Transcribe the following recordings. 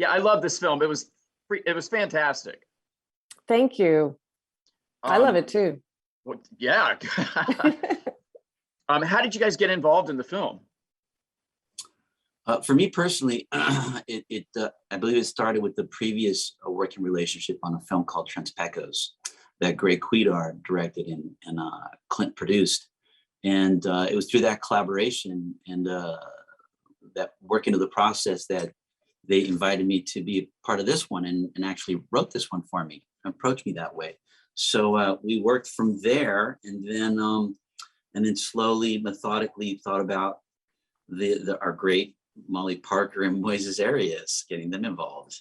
Yeah, I love this film. It was fantastic. Thank you. I love it too. Yeah. How did you guys get involved in the film? For me personally, I believe it started with the previous working relationship on a film called Transpecos that Greg Kwedar directed and Clint produced. And it was through that collaboration and that work into the process that they invited me to be part of this one and actually wrote this one for me, approached me that way. So we worked from there, and then slowly, methodically thought about our great Molly Parker and Moises Arias, getting them involved.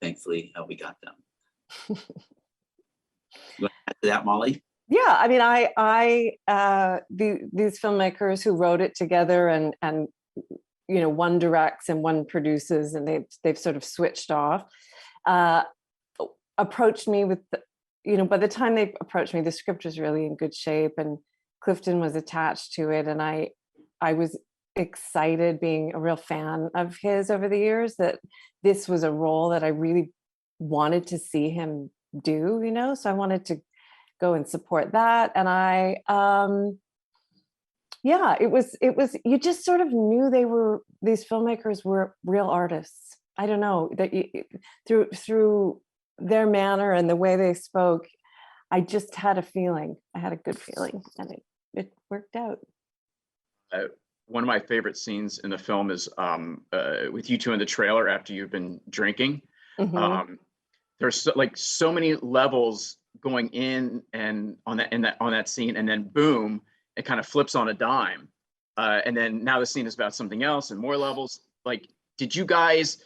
Thankfully, we got them. You want to add to that, Molly? Yeah, I mean, these filmmakers who wrote it together and one directs and one produces, and they've sort of switched off. Approached me with, by the time they approached me, the script was really in good shape, and Clifton was attached to it, and I was excited, being a real fan of his over the years, that this was a role that I really wanted to see him do. So I wanted to go and support that, and it was you just sort of knew these filmmakers were real artists. I don't know, that through their manner and the way they spoke, I just had a feeling. I had a good feeling, and it worked out. One of my favorite scenes in the film is with you two in the trailer after you've been drinking. Mm-hmm. There's so many levels going in and on that scene, and then boom, it kind of flips on a dime, and then now the scene is about something else and more levels. Did you guys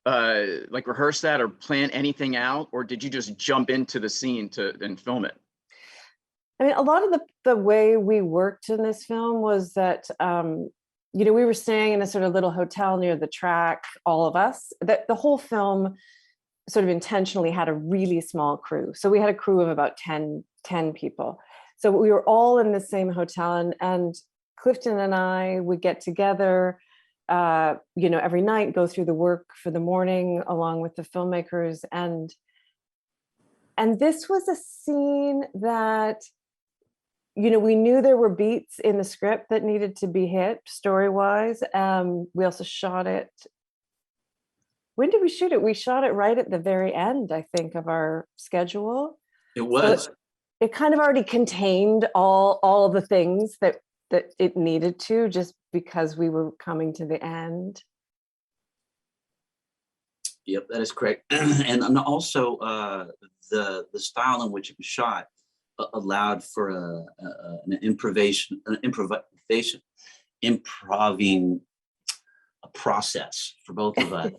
rehearse that or plan anything out, or did you just jump into the scene and film it? I mean, a lot of the way we worked in this film was that, we were staying in a sort of little hotel near the track, all of us. That the whole film sort of intentionally had a really small crew. So we had a crew of about 10 people. So we were all in the same hotel, and Clifton and I would get together, every night, go through the work for the morning along with the filmmakers. And this was a scene that, we knew there were beats in the script that needed to be hit story-wise. We also shot it. When did we shoot it? We shot it right at the very end, I think, of our schedule. It was. So it kind of already contained all the things that it needed to, just because we were coming to the end. Yep, that is correct. And also the style in which it was shot allowed for an improvising a process for both of us.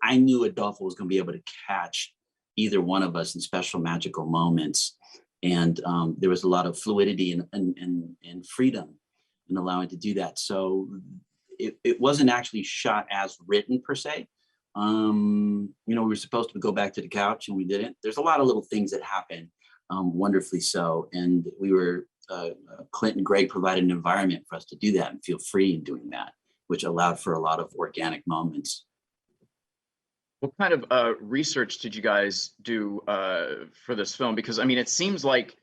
I knew Adolfo was going to be able to catch either one of us in special magical moments. And there was a lot of fluidity and freedom in allowing to do that. So it wasn't actually shot as written per se. We were supposed to go back to the couch and we didn't. There's a lot of little things that happen, wonderfully so. And we were, Clint and Greg provided an environment for us to do that and feel free in doing that, which allowed for a lot of organic moments. What kind of research did you guys do for this film? Because, I mean, it seems like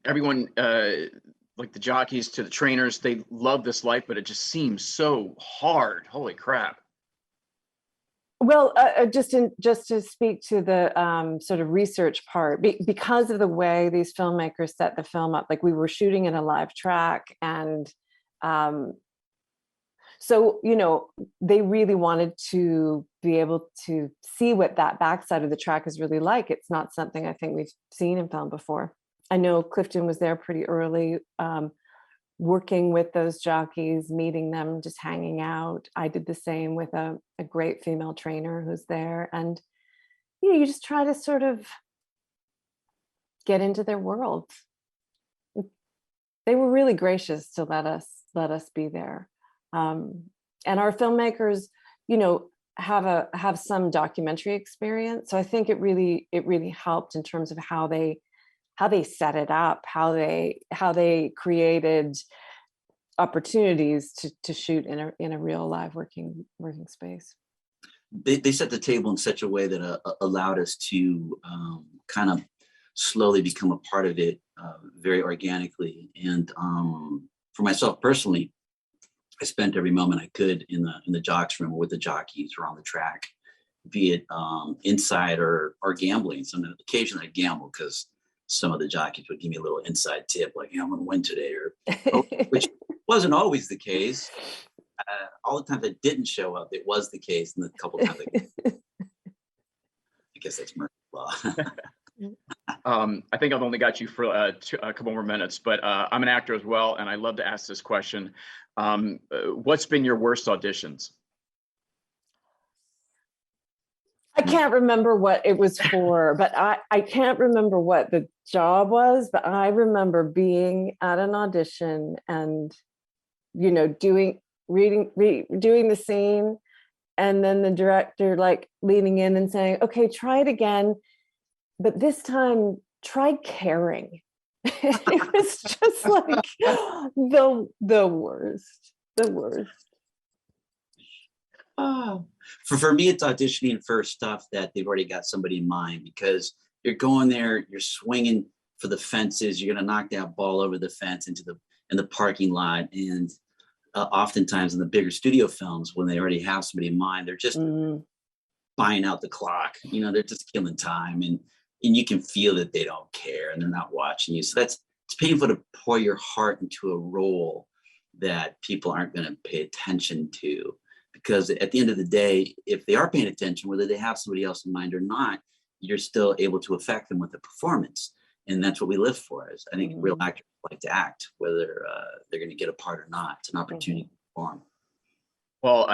everyone, like the jockeys to the trainers, they love this life, but it just seems so hard. Holy crap. Well, just to speak to the sort of research part, because of the way these filmmakers set the film up, like we were shooting in a live track, and so, they really wanted to be able to see what that backside of the track is really like. It's not something I think we've seen in film before. I know Clifton was there pretty early, working with those jockeys, meeting them, just hanging out. I did the same with a great female trainer who's there. And, you just try to sort of get into their world. They were really gracious to let us be there. And our filmmakers, have some documentary experience. So I think it really helped in terms of how they set it up, how they created opportunities to shoot in a real live working space. they set the table in such a way that allowed us to kind of slowly become a part of it very organically. And for myself personally, I spent every moment I could in the jocks room with the jockeys or on the track, be it inside or gambling. So occasionally I gamble because some of the jockeys would give me a little inside tip, like, I'm going to win today, or which wasn't always the case. All the times I didn't show up, it was the case, and the couple times I guess that's Murphy's law. I think I've only got you for a couple more minutes, but I'm an actor as well, and I love to ask this question. What's been your worst auditions? I can't remember what it was for, but I can't remember what the job was, but I remember being at an audition and, doing the scene, and then the director like leaning in and saying, okay, try it again, but this time try caring. It was just like the worst. For me, it's auditioning for stuff that they've already got somebody in mind, because you're going there, you're swinging for the fences, you're going to knock that ball over the fence in the parking lot. And oftentimes in the bigger studio films, when they already have somebody in mind, they're just buying out the clock. They're just killing time, and you can feel that they don't care and they're not watching you. So it's painful to pour your heart into a role that people aren't going to pay attention to. Because at the end of the day, if they are paying attention, whether they have somebody else in mind or not, you're still able to affect them with a performance. And that's what we live for. I think real actors like to act, whether they're going to get a part or not. It's an opportunity to perform. Well,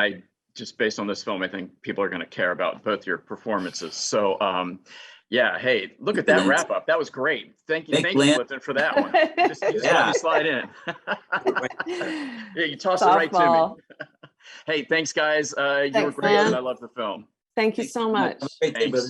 just based on this film, I think people are going to care about both your performances. So, yeah, hey, look at that wrap up. That was great. Thank you, Clifton, for that one. Just let me slide in. Yeah, you tossed it right to me. Hey, thanks, guys. You were great, and I love the film. Thank you so much. Have a great day, brother.